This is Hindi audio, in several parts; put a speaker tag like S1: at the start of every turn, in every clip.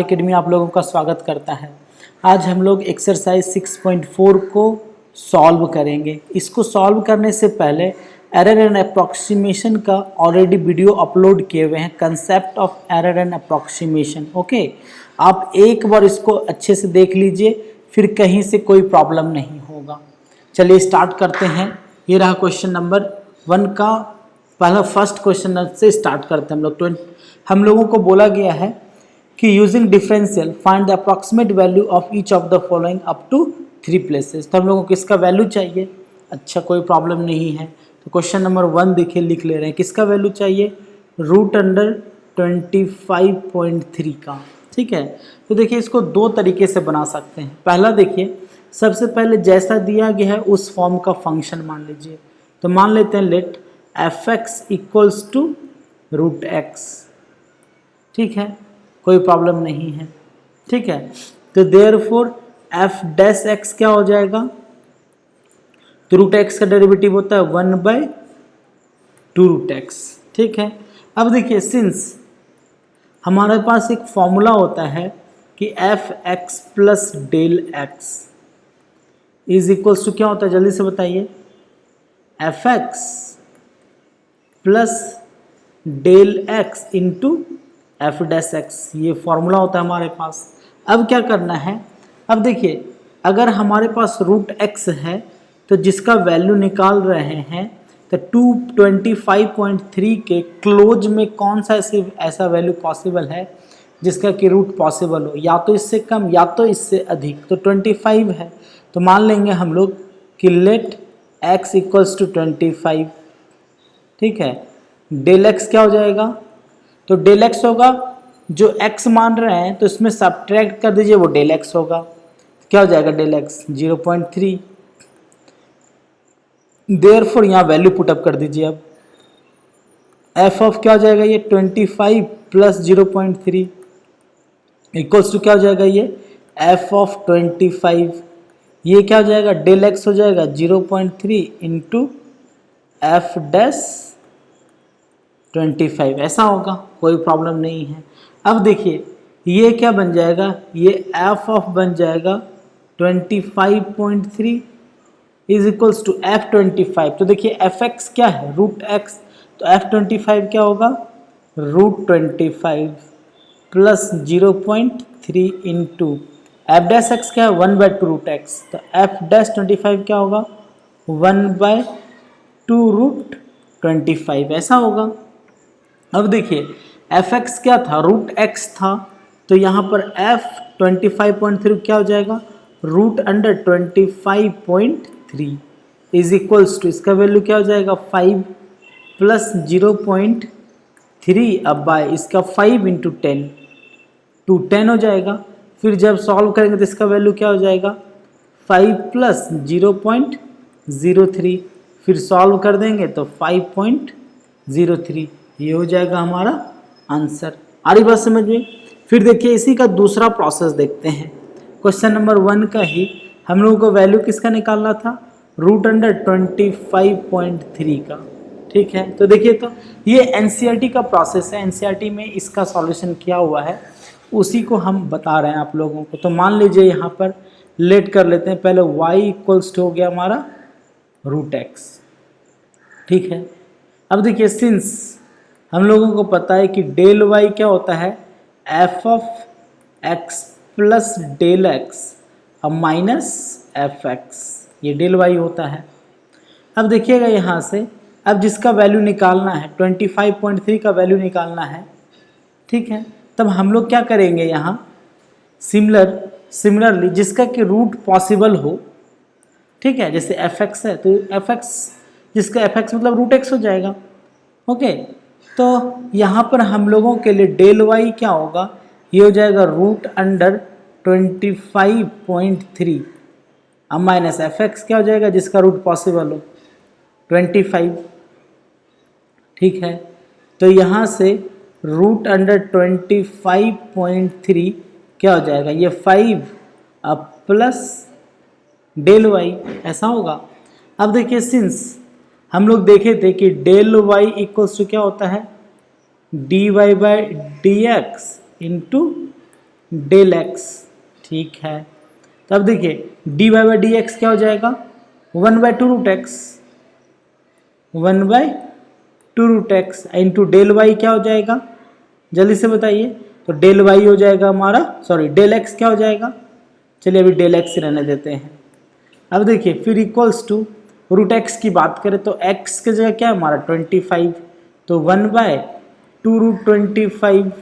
S1: एकेडमी आप लोगों का स्वागत करता है। आज हम लोग एक्सरसाइज 6.4 को सॉल्व करेंगे। इसको सॉल्व करने से पहले एरर एंड अप्रॉक्सीमेशन का ऑलरेडी वीडियो अपलोड किए हुए हैं, concept of error and approximation. Okay, आप एक बार इसको अच्छे से देख लीजिए, फिर कहीं से कोई प्रॉब्लम नहीं होगा। चलिए स्टार्ट करते हैं। ये रहा क्वेश्चन नंबर 1 का पहला फर्स्ट क्वेश्चन से स्टार्ट करते हैं। हम लोगों को बोला गया है कि using differential find the approximate value of each of the following up to 3 places. तो हम लोगों को किसका वैल्यू चाहिए? अच्छा, कोई प्रॉब्लम नहीं है। तो क्वेश्चन नंबर 1 देखिए, लिख ले रहे हैं। किसका वैल्यू चाहिए? √25.3 का। ठीक है, तो देखिए इसको दो तरीके से बना सकते हैं। पहला देखिए, सबसे पहले जैसा दिया गया है उस फॉर्म का फंक्शन मान लीजिए। तो मान लेते हैं late f(x) equals to √x। ठीक है, कोई प्रॉब्लम नहीं है। ठीक है, तो देयरफॉर f(x) क्या हो जाएगा? तो √x का डेरिवेटिव होता है 1/2√x। ठीक है, अब देखिए सिंस हमारे पास एक फॉर्मूला होता है कि f(x) plus del(x) is equals to क्या होता है, जल्दी से बताइए। f(x) plus del(x) into f'(x), ये फॉर्मूला होता है हमारे पास। अब क्या करना है? अब देखिए, अगर हमारे पास √x है तो जिसका वैल्यू निकाल रहे हैं, तो 225.3 के क्लोज में कौन सा ऐसा वैल्यू पॉसिबल है जिसका कि रूट पॉसिबल हो, या तो इससे कम या तो इससे अधिक। तो 25 है, तो मान लेंगे हम लोग कि लेट x इक्वल्स टू 25। ठीक है, del(x) क्या हो जाएगा? तो del(x) होगा, जो x मान रहे हैं तो इसमें सब्ट्रैक्ट कर दीजिए, वो del(x) होगा। क्या हो जाएगा del(x) 0.3। देयरफॉर यहाँ वैल्यू पुटअप कर दीजिए। अब f ऑफ क्या हो जाएगा? ये 25 प्लस 0.3 इक्वल्स टू क्या हो जाएगा? ये f ऑफ 25। ये क्या हो जाएगा? del(x) हो जाएगा 0.3 इंटू f'(25), ऐसा होगा, कोई प्रॉब्लम नहीं है। अब देखिए ये क्या बन जाएगा? ये f ऑफ बन जाएगा 25.3 इज इक्वल्स टू f'25। तो देखिए f(x) क्या है? √x। तो f'25 क्या होगा? √25 प्लस 0.3 इंटू f'(x) क्या है? 1/2√x। तो f'25 क्या होगा? 1/2√25, ऐसा होगा। अब देखिए f(x) क्या था? √x था, तो यहाँ पर f'25.3 क्या हो जाएगा? √25.3 इज इक्वल्स टू, इसका वैल्यू क्या हो जाएगा? 5 प्लस 0.3 अब बाय इसका 5 इंटू 10 टू 10 हो जाएगा। फिर जब सॉल्व करेंगे तो इसका वैल्यू क्या हो जाएगा? 5 प्लस 0.03, फिर सॉल्व कर देंगे तो 5.03, ये हो जाएगा हमारा आंसर। आ रही बात समझ में? फिर देखिए इसी का दूसरा प्रोसेस देखते हैं। क्वेश्चन नंबर 1 का ही हम लोगों को वैल्यू किसका निकालना था? √25.3 का। ठीक है, तो देखिए, तो ये एनसीईआरटी का प्रोसेस है, एनसीईआरटी में इसका सॉल्यूशन किया हुआ है, उसी को हम बता रहे हैं आप लोगों को। तो मान लीजिए यहाँ पर लेट कर लेते हैं। पहले y इक्वल्स टू हो गया हमारा √x। ठीक है, अब देखिए सिंस हम लोगों को पता है कि del(y) क्या होता है? f(x) प्लस del(x) अब माइनस f(x), ये del(y) होता है। अब देखिएगा यहाँ से, अब जिसका वैल्यू निकालना है 25.3 का वैल्यू निकालना है। ठीक है, तब हम लोग क्या करेंगे? यहाँ सिमिलरली जिसका कि रूट पॉसिबल हो, ठीक है, जैसे f(x) है तो f(x), जिसका f(x) मतलब √x हो जाएगा। ओके, तो यहाँ पर हम लोगों के लिए del(y) क्या होगा? ये हो जाएगा √25.3 अब माइनस f(x) क्या हो जाएगा? जिसका रूट पॉसिबल हो 25। ठीक है, तो यहाँ से √25.3 क्या हो जाएगा? ये 5 अब प्लस del(y), ऐसा होगा। अब देखिए सिंस हम लोग देखे थे कि del(y) इक्वल्स टू क्या होता है? dy/dx इंटू डेल एक्स, ठीक है। तब देखिए D Y by D X क्या हो जाएगा, 1/2√x, 1/2√x into del Y क्या हो जाएगा, जल्दी से बताइए। तो डेल वाई हो जाएगा हमारा, सॉरी डेल एक्स क्या हो जाएगा, चलिए अभी डेल एक्स ही रहने देते हैं। अब देखिए फिर इक्वल्स टू रूट एक्स की बात करें तो एक्स की जगह क्या है हमारा 25, तो 1/2√25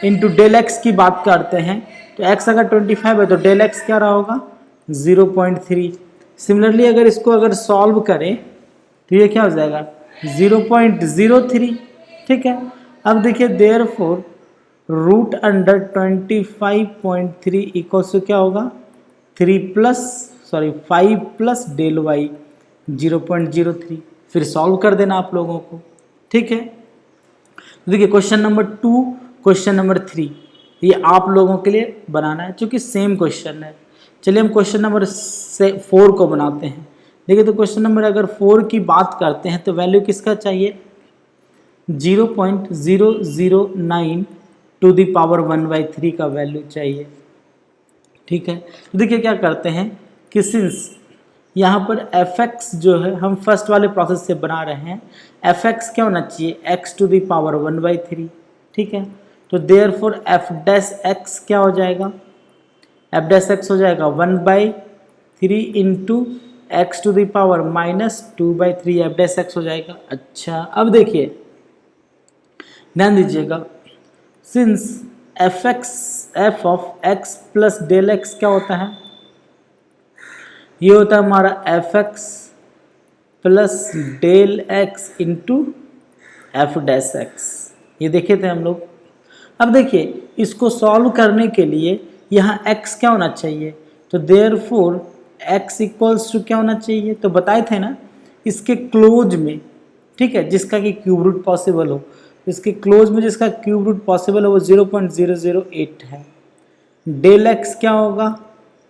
S1: इंटू डेल एक्स की बात करते हैं तो एक्स अगर 25 है तो डेल एक्स क्या रहा होगा 0.3। सिमिलरली अगर इसको अगर सॉल्व करें तो ये क्या हो जाएगा 0.03, ठीक है। अब देखिए therefore root under 25.3 equals to क्या होगा 5 प्लस डेल वाई 0.03। फिर सॉल्व कर देना आप लोगों को, ठीक है। देखिए क्वेश्चन नंबर 2, क्वेश्चन नंबर 3 ये आप लोगों के लिए बनाना है क्योंकि सेम क्वेश्चन है। चलिए हम क्वेश्चन नंबर 4 को बनाते हैं। देखिए तो क्वेश्चन नंबर अगर 4 की बात करते हैं तो वैल्यू किसका चाहिए 0.009 टू द पावर 1/3 का वैल्यू चाहिए, ठीक है। तो देखिए क्या करते हैं कि सिंस यहाँ पर fx जो है हम फर्स्ट वाले प्रोसेस से बना रहे हैं, fx क्या होना चाहिए x टू द पावर 1/3, ठीक है। तो देयरफॉर f डैश x क्या हो जाएगा, f डैश x हो जाएगा 1/3 into x to the power -2/3 f dash x हो जाएगा। अच्छा अब देखिए ध्यान दीजिएगा, since f of x plus del x क्या होता है, ये होता है हमारा fx plus del x into f dash x, ये देखे थे हम लोग। अब देखिए इसको सॉल्व करने के लिए यहाँ x क्या होना चाहिए, तो देयरफॉर x इक्वल्स टू क्या होना चाहिए, तो बताए थे ना इसके क्लोज में, ठीक है, जिसका कि क्यूब रूट पॉसिबल हो, इसके क्लोज में जिसका क्यूब रूट पॉसिबल हो वो 0.008 है। डेल x क्या होगा,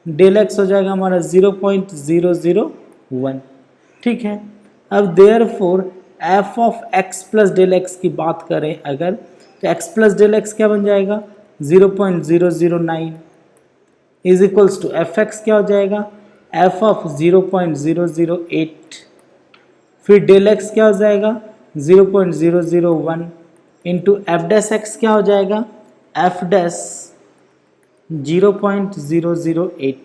S1: डेल x हो जाएगा हमारा 0.001, ठीक है। अब therefore f of x plus del x की बात करें अगर तो x प्लस डेल x क्या बन जाएगा 0.009 इज इक्वल्स टू fx क्या हो जाएगा f ऑफ 0.008, फिर डेल x क्या हो जाएगा 0.001 इंटू एफ डैश एक्स क्या हो जाएगा f डैश 0.008,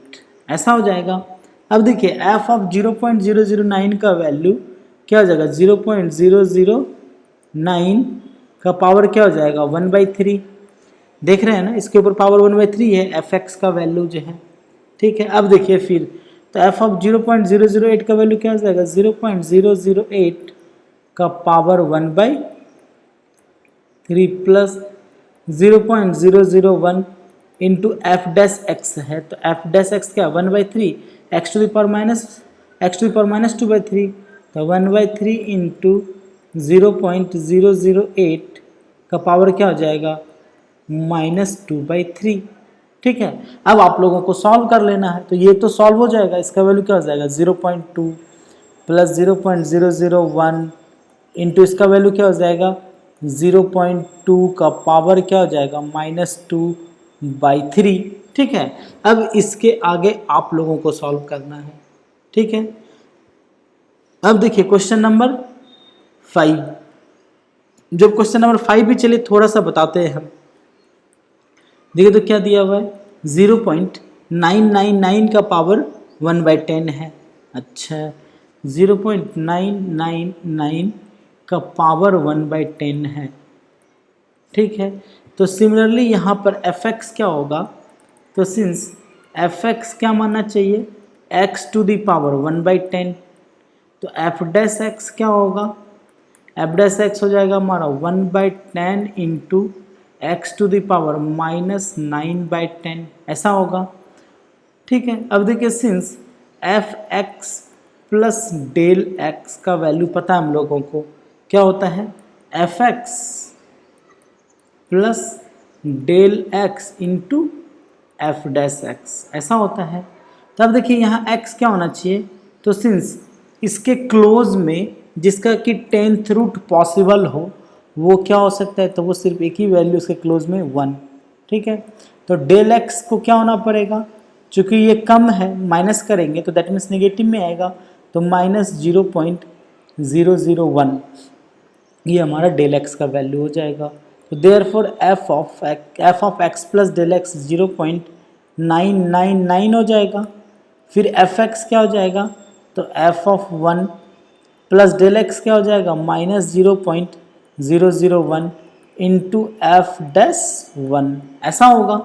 S1: ऐसा हो जाएगा। अब देखिए f ऑफ 0.009 का वैल्यू क्या हो जाएगा 0.009 का पावर क्या हो जाएगा 1/3, देख रहे हैं ना इसके ऊपर पावर 1/3 है fx का वैल्यू जो है, ठीक है। अब देखिए फिर तो f ऑफ 0.008 का वैल्यू क्या हो जाएगा 0.008 का power 1/3 plus 0.001 into F dash X है, तो एफ डैश एक्स क्या 1/3 X to the power minus 2/3, तो 1/3 इंटू 0.008 का पावर क्या हो जाएगा -2/3, ठीक है। अब आप लोगों को सॉल्व कर लेना है, तो ये तो सॉल्व हो जाएगा, इसका वैल्यू क्या हो जाएगा 0.2 प्लस 0.001 इंटू इसका वैल्यू क्या हो जाएगा 0.2 का पावर क्या हो जाएगा -2/3, ठीक है। अब इसके आगे आप लोगों को सॉल्व करना है, ठीक है। अब देखिए क्वेश्चन नंबर 5, जो क्वेश्चन नंबर 5 भी चलिए थोड़ा सा बताते हैं हम। देखिए तो क्या दिया हुआ है 0.999 का पावर 1/10 है। अच्छा 0.999 का पावर 1/10 है, ठीक है। तो सिमिलरली यहाँ पर fx क्या होगा, तो सिंस fx क्या मानना चाहिए x टू द पावर 1/10, तो f डैश x क्या होगा f डैश x हो जाएगा हमारा 1/10 into X to the power -9/10, ऐसा होगा, ठीक है। अब देखिए सिंस fx प्लस डेल x का वैल्यू पता है हम लोगों को क्या होता है fx plus del x into F dash X, ऐसा होता है। तब देखिए यहाँ x क्या होना चाहिए, तो सिंस इसके क्लोज में जिसका कि 10th रूट पॉसिबल हो वो क्या हो सकता है, तो वो सिर्फ एक ही वैल्यू उसके क्लोज में 1, ठीक है। तो डेल एक्स को क्या होना पड़ेगा, चूंकि ये कम है माइनस करेंगे तो दैट मीन्स नेगेटिव में आएगा, तो -0.001 ये हमारा डेल एक्स का वैल्यू हो जाएगा। तो therefore F of X plus del X 0.999 हो जाएगा। फिर एफ एक्स क्या हो जाएगा, तो F of 1 plus del X क्या हो जाएगा, -0.001 इंटू एफ डैश 1, ऐसा होगा।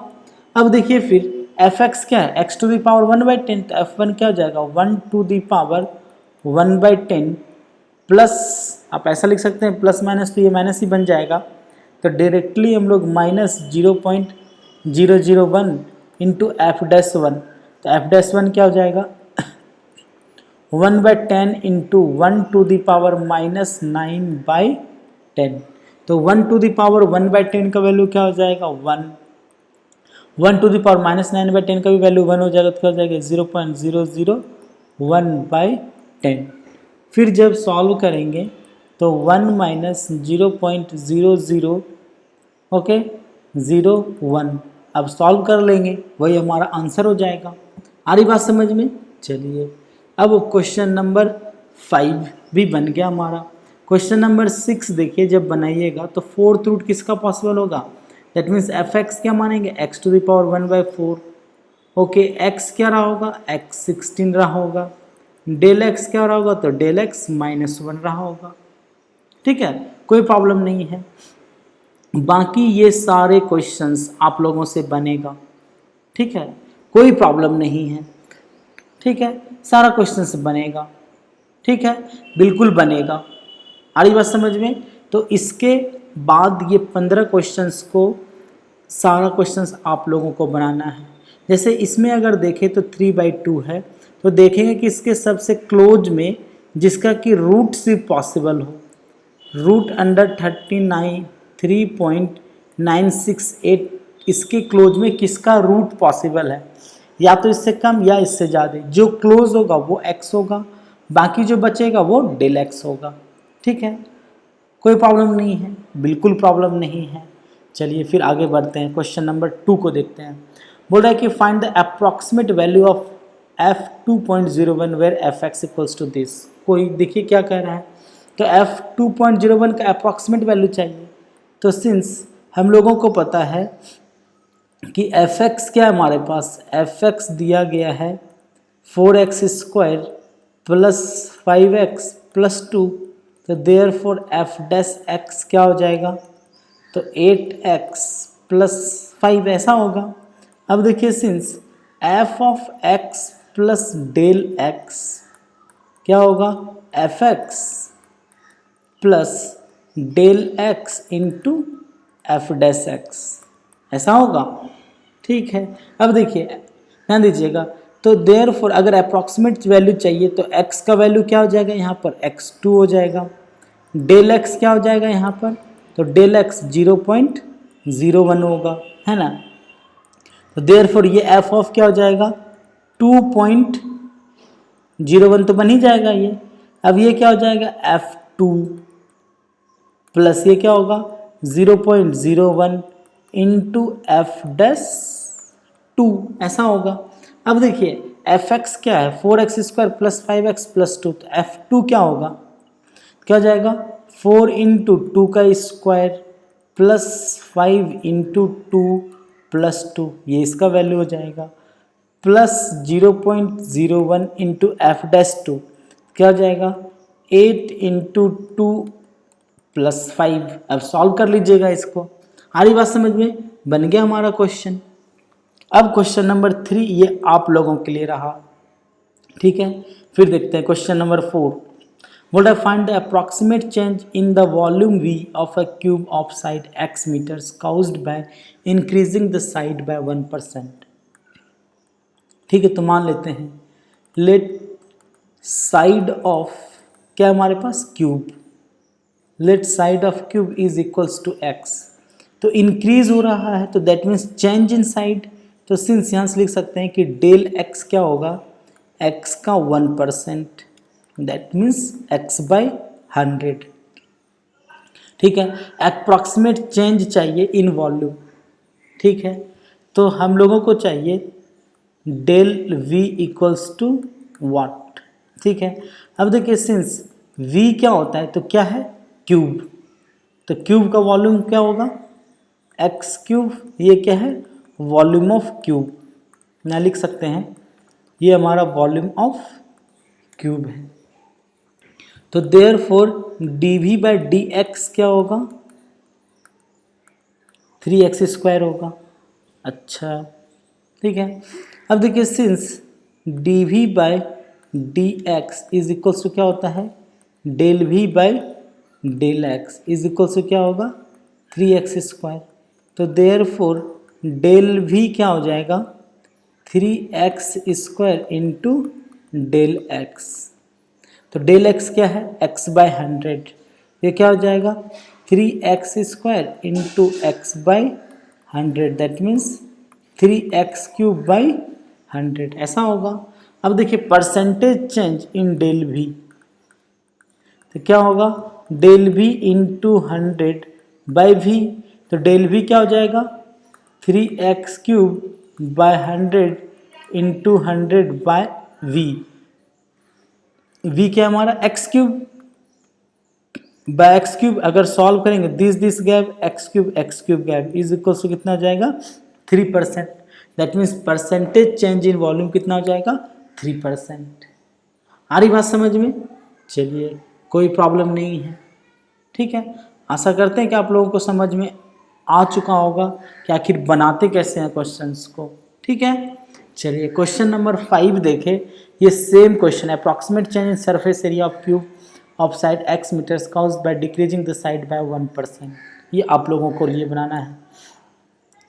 S1: अब देखिए फिर एफ एक्स क्या है, एक्स टू दी पावर 1/10, तो एफ वन क्या हो जाएगा 1 टू दी पावर 1/10 प्लस, आप ऐसा लिख सकते हैं प्लस माइनस तो ये माइनस ही बन जाएगा, तो डायरेक्टली हम लोग -0.001 इंटू एफ डैश 1, तो एफ डैश 1 क्या हो जाएगा 1/10 इंटू 1 टू दी पावर -9/10, तो 1 टू दी पावर 1/10 का वैल्यू क्या हो जाएगा 1, 1 टू दी पावर -9/10 का भी वैल्यू 1 हो जाएगा, तो क्या हो जाएगा 0.001/10। फिर जब सॉल्व करेंगे तो 1 माइनस 0.00 ओके 01, अब सॉल्व कर लेंगे वही हमारा आंसर हो जाएगा। आ रही बात समझ में? चलिए अब क्वेश्चन नंबर 5 भी बन गया हमारा। क्वेश्चन नंबर 6 देखिए, जब बनाइएगा तो फोर्थ रूट किसका पॉसिबल होगा, दैट मीन्स एफ एक्स क्या मानेंगे X to the power 1/4, okay X क्या रहा होगा एक्स 16 रहा होगा, डेल एक्स क्या रहा होगा तो डेल एक्स -1 रहा होगा। ठीक है, कोई प्रॉब्लम नहीं है। बाकी ये सारे क्वेश्चंस आप लोगों से बनेगा, ठीक है, कोई प्रॉब्लम नहीं है। ठीक है, सारा क्वेश्चंस बनेगा, ठीक है, बिल्कुल बनेगा। आ रही बात समझ में? तो इसके बाद ये 15 क्वेश्चंस को सारा क्वेश्चंस आप लोगों को बनाना है। जैसे इसमें अगर देखें तो 3/2 है, तो देखेंगे कि इसके सबसे क्लोज में जिसका कि रूट सिर्फ पॉसिबल हो, रूट अंडर 3.968 इसके क्लोज में किसका रूट पॉसिबल है, या तो इससे कम या इससे ज़्यादा। जो क्लोज होगा वो x होगा, बाकी जो बचेगा वो डेल x होगा। ठीक है, कोई प्रॉब्लम नहीं है, बिल्कुल प्रॉब्लम नहीं है। चलिए फिर आगे बढ़ते हैं, क्वेश्चन नंबर 2 को देखते हैं। बोल रहा है कि find the approximate value of f2.01 where fx equals to this. कोई देखिए क्या कह रहा है, तो f2.01 का अप्रॉक्सीमेट वैल्यू चाहिए। तो सिंस हम लोगों को पता है कि fx क्या है हमारे पास, fx दिया गया है 4x² प्लस 5x प्लस 2, तो देयरफॉर f डैश x क्या हो जाएगा, तो 8x प्लस 5 ऐसा होगा। अब देखिए since f of x plus del x क्या होगा fx plus del x into F dash x, ऐसा होगा। ठीक है, अब देखिए ध्यान दीजिएगा, तो देयरफॉर अगर अप्रॉक्सीमेट वैल्यू चाहिए तो x का वैल्यू क्या हो जाएगा यहाँ पर x2 हो जाएगा, डेल x क्या हो जाएगा यहाँ पर, तो डेल x 0.01 होगा, है ना। तो देयरफॉर ये f ऑफ क्या हो जाएगा 2.01 तो बन ही जाएगा ये। अब ये क्या हो जाएगा f2 प्लस ये क्या होगा 0.01 इंटू एफ डैश 2, ऐसा होगा। अब देखिए एफ एक्स क्या है 4x² प्लस 5x प्लस 2, तो f2 क्या होगा, क्या हो जाएगा 4 इंटू 2 का स्क्वायर प्लस 5 इंटू 2 प्लस 2, ये इसका वैल्यू हो जाएगा, प्लस 0.01 इंटू एफ डैश 2 क्या हो जाएगा 8 इंटू 2 प्लस 5। अब सॉल्व कर लीजिएगा इसको। आ रही बात समझ में? बन गया हमारा क्वेश्चन। अब क्वेश्चन नंबर 3 ये आप लोगों के लिए रहा, ठीक है। फिर देखते हैं क्वेश्चन नंबर 4। बोल रहा है find the approximate change in the volume v of a cube of side x metres caused by increasing the side by 1%। ठीक है, तो मान लेते हैं लेट साइड ऑफ क्या हमारे पास cube, let side of cube is equals to x, तो इंक्रीज हो रहा है तो that means change in side. तो सिंस यहाँ से लिख सकते हैं कि डेल x क्या होगा x का 1%, दैट मीन्स x/100। ठीक है, अप्रॉक्सीमेट चेंज चाहिए इन वॉल्यूम, ठीक है। तो हम लोगों को चाहिए del V equals to what, ठीक है। अब देखिए सिंस वी क्या होता है, तो क्या है क्यूब, तो क्यूब का वॉल्यूम क्या होगा एक्स क्यूब, ये क्या है वॉल्यूम ऑफ क्यूब, ना लिख सकते हैं ये हमारा वॉल्यूम ऑफ क्यूब है। तो therefore dv by D X क्या होगा 3x² होगा। अच्छा ठीक है। अब देखिए सिंस dv by D X is equals to क्या होता है del V by del X is equals to क्या होगा 3x²। तो देयरफॉर डेल वी क्या हो जाएगा 3x² इंटू डेल एक्स। तो डेल एक्स क्या है x/100, ये क्या हो जाएगा 3x² into x/100, that means 3x³/100 ऐसा होगा। अब देखिए percentage change in del V, तो क्या होगा डेल वी इंटू 100/v, तो डेल वी क्या हो जाएगा 3x³/100 इंटू 100/v। v क्या हमारा x³/x³ अगर सॉल्व करेंगे this gap x³ gap is equal to कितना हो जाएगा 3%, that means percentage change in volume कितना हो जाएगा 3%। आ रही बात समझ में? चलिए कोई प्रॉब्लम नहीं है, ठीक है। आशा करते हैं कि आप लोगों को समझ में आ चुका होगा कि आखिर बनाते कैसे हैं क्वेश्चंस को, ठीक है। चलिए क्वेश्चन नंबर 5 देखें, ये सेम क्वेश्चन है। Approximate change in surface area of cube of side x metres caused by decreasing the side by 1%, ये आप लोगों को लिए बनाना है।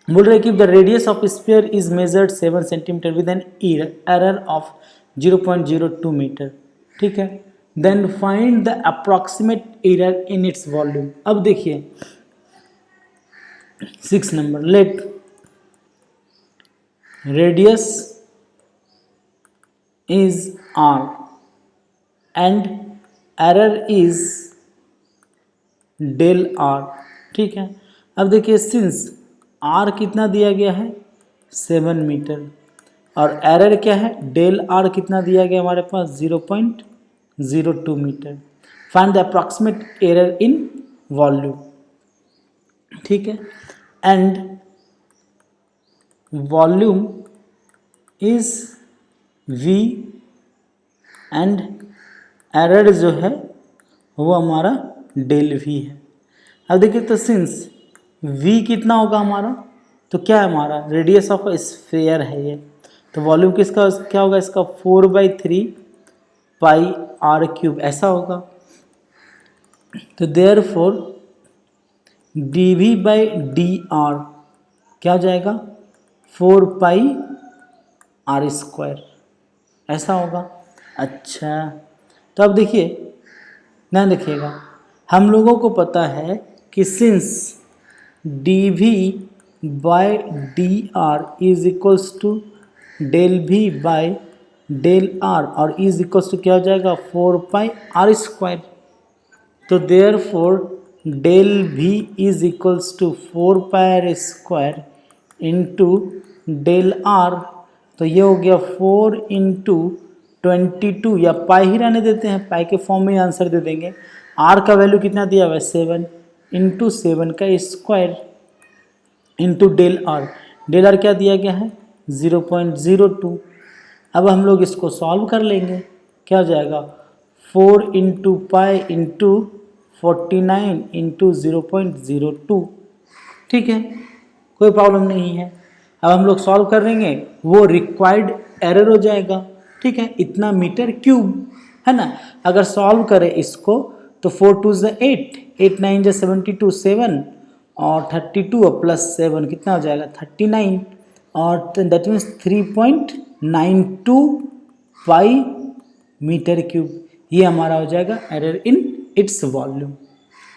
S1: बोल रहे कि the radius of sphere is measured 7 centimetre with an error of 0.02 metre, ठीक है। Then find the approximate error in its volume. अब देखिए 6 number, let radius is r and error is del r, ठीक है। अब देखिए सिंस r कितना दिया गया है 7 मीटर और एरर क्या है डेल r कितना दिया गया हमारे पास 0.02 metre, find the approximate error in volume, ठीक है। And volume is v and error जो है वो हमारा डेल v है। अब देखिए तो सिंस v कितना होगा हमारा, तो क्या है हमारा रेडियस ऑफ स्फीयर है ये, तो वॉल्यूम किसका क्या होगा इसका 4/3 पाई r³ ऐसा होगा। तो therefore dv by D are क्या हो जाएगा 4 पाई r² ऐसा होगा। अच्छा तो अब देखिए ध्यान देखिएगा, हम लोगों को पता है कि since dv by D R is equals to del V by del R और इज इक्वल्स टू क्या हो जाएगा 4 पाई r²। तो therefore del V is equals to 4 pi r² into del R, तो ये हो गया 4 इंटू 22 या पाई ही रहने देते हैं, पाई के फॉर्म में आंसर दे देंगे। आर का वैल्यू कितना दिया हुआ है 7 इंटू 7 का square into del R, del R क्या दिया गया है 0.02। अब हम लोग इसको सॉल्व कर लेंगे, क्या हो जाएगा 4 इंटू पाई इंटू 49 इंटू 0.02, ठीक है कोई प्रॉब्लम नहीं है। अब हम लोग सॉल्व कर लेंगे, वो रिक्वायर्ड एरर हो जाएगा, ठीक है, इतना मीटर क्यूब है ना। अगर सॉल्व करें इसको तो 4 2 = 8, 8 9 = 72, 7 और 32 और प्लस 7 कितना हो जाएगा 39 और that means 3.92 pi metre cube, ये हमारा हो जाएगा एरर इन इट्स वॉल्यूम,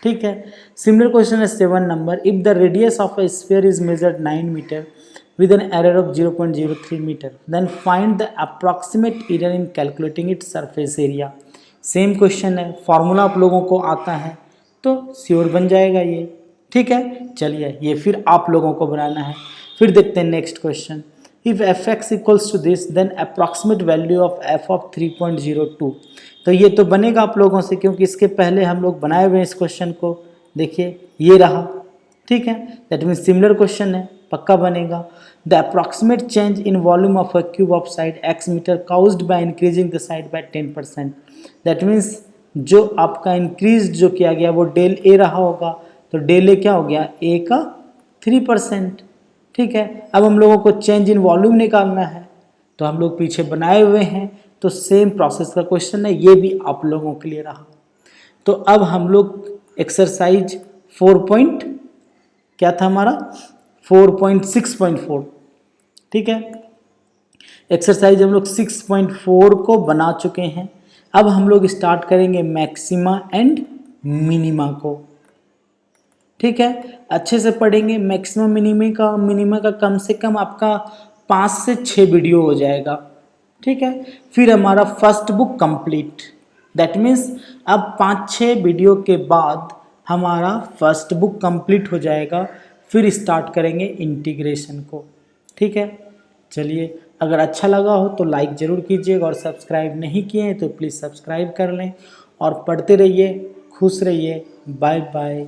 S1: ठीक है। सिमिलर क्वेश्चन है 7 number, if the radius of a sphere is measured 9 metre with an error of 0.03 meter, then find the approximate error in calculating its surface area। Same question है, फॉर्मूला आप लोगों को आता है तो श्योर बन जाएगा ये, ठीक है। चलिए ये फिर आप लोगों को बनाना है। फिर देखते हैं next question, if F X equals to this then approximate value of F of 3.02। तो ये तो बनेगा आप लोगों से, क्योंकि इसके पहले हम लोग बनाए हुए हैं इस क्वेश्चन को। देखिए ये रहा, ठीक है, दैट मीन्स सिमिलर क्वेश्चन है, पक्का बनेगा। The approximate change in volume of a cube of side x metre caused by increasing the side by 10%। That means जो आपका इंक्रीज जो किया गया वो डेल ए रहा होगा, तो डेल ए क्या हो गया, ए का 3%, ठीक है। अब हम लोगों को चेंज इन वॉल्यूम निकालना है, तो हम लोग पीछे बनाए हुए हैं, तो सेम प्रोसेस का क्वेश्चन है, ये भी आप लोगों के लिए रहा। तो अब हम लोग एक्सरसाइज 4 क्या था हमारा 4.6.4, ठीक है, एक्सरसाइज हम लोग 6.4 को बना चुके हैं। अब हम लोग स्टार्ट करेंगे मैक्सिमा एंड मिनिमा को, ठीक है, अच्छे से पढ़ेंगे। मैक्सिमम मिनिमा का कम से कम आपका 5 से 6 वीडियो हो जाएगा, ठीक है। फिर हमारा first book complete, that means अब 5-6 वीडियो के बाद हमारा फर्स्ट बुक कंप्लीट हो जाएगा, फिर स्टार्ट करेंगे इंटीग्रेशन को, ठीक है। चलिए, अगर अच्छा लगा हो तो लाइक ज़रूर कीजिएगा, और सब्सक्राइब नहीं किए हैं तो प्लीज़ सब्सक्राइब कर लें, और पढ़ते रहिए, खुश रहिए, बाय बाय।